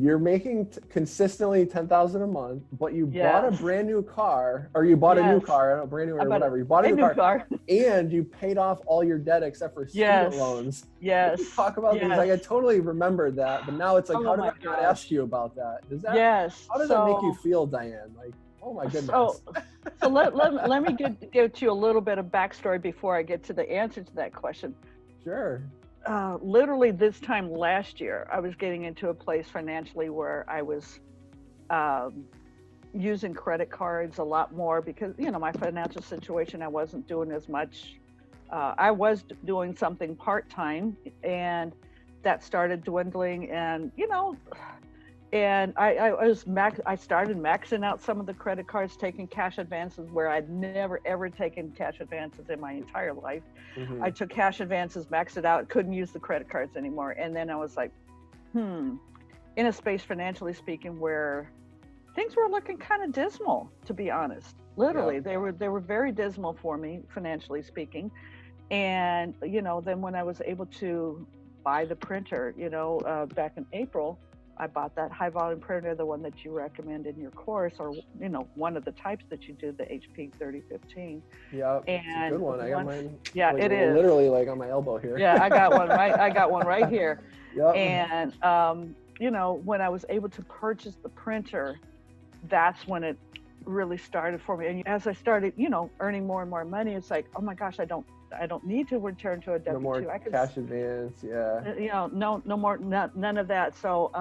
you're making consistently 10,000 a month, but you bought a brand new car, or you bought a new car, a brand new or whatever. You bought a new car, and you paid off all your debt except for student loans. Yes. Can you talk about these? Like, I totally remembered that, but now it's like, how did I not ask you about that? Does that? How does that make you feel, Diane? Like, oh my goodness. So let me give you a little bit of backstory before I get to the answer to that question. Sure. Literally this time last year, I was getting into a place financially where I was using credit cards a lot more because, you know, my financial situation, I wasn't doing as much. I was doing something part-time, and that started dwindling, and, you know, and I started maxing out some of the credit cards, taking cash advances where I'd never ever taken cash advances in my entire life. Mm-hmm. I took cash advances, maxed it out, couldn't use the credit cards anymore. And then I was like, in a space financially speaking where things were looking kind of dismal, to be honest. Literally, they were very dismal for me, financially speaking. And, you know, then when I was able to buy the printer, you know, back in April, I bought that high volume printer, the one that you recommend in your course, or, you know, one of the types that you do, the HP 3015. Yeah, it's a good one. I got mine. Yeah, like, it is. Literally like on my elbow here. Yeah, I got one right. I got one right here. Yep. And, you know, when I was able to purchase the printer, that's when it really started for me. And as I started, you know, earning more and more money, it's like, oh my gosh, I don't need to return to a W-2. No more cash advance, you know, no more, none of that. So,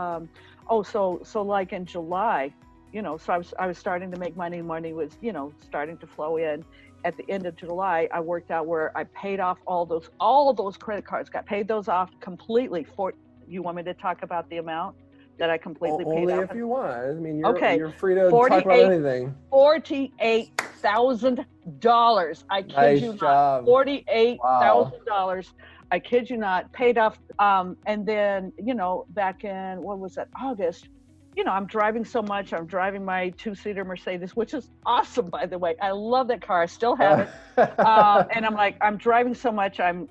so like in July, you know, so I was starting to make money. Money was, you know, starting to flow in. At the end of July, I worked out where I paid off all of those credit cards, paid those off completely. You want me to talk about the amount that I completely paid off? Only if you want. I mean, you're free to talk about anything. $48,000. I kid you not. $48,000. I kid you not. Paid off. And then, you know, back in, what was that, August, you know, I'm driving so much. I'm driving my 2-seater Mercedes, which is awesome, by the way. I love that car. I still have it. And I'm like, I'm driving so much. I'm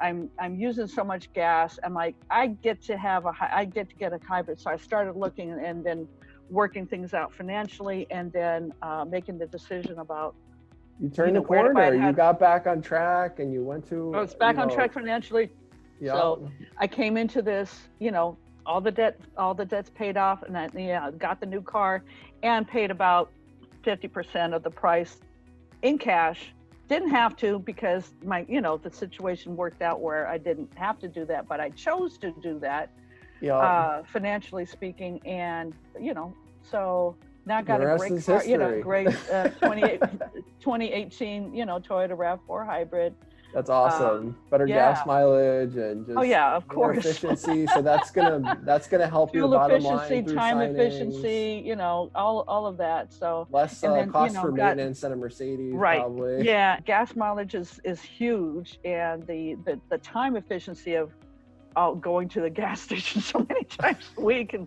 using so much gas. I'm like, I get to get a hybrid. So I started looking and then working things out financially, and then making the decision about. You turned the corner. You got back on track, and you went to. I was back on track financially. Yeah. So I came into this, you know, all the debts paid off, and I got the new car and paid about 50% of the price in cash. Didn't have to, because the situation worked out where I didn't have to do that, but I chose to do that, financially speaking. And, you know, so now I got a great car, you know, great 2018, you know, Toyota RAV4 hybrid. That's awesome. Better gas mileage and just of course. efficiency. So that's gonna help your bottom line through time signings. Efficiency, you know, all of that. So less cost for maintenance than a Mercedes, probably. Yeah, gas mileage is huge, and the time efficiency of going to the gas station so many times a week and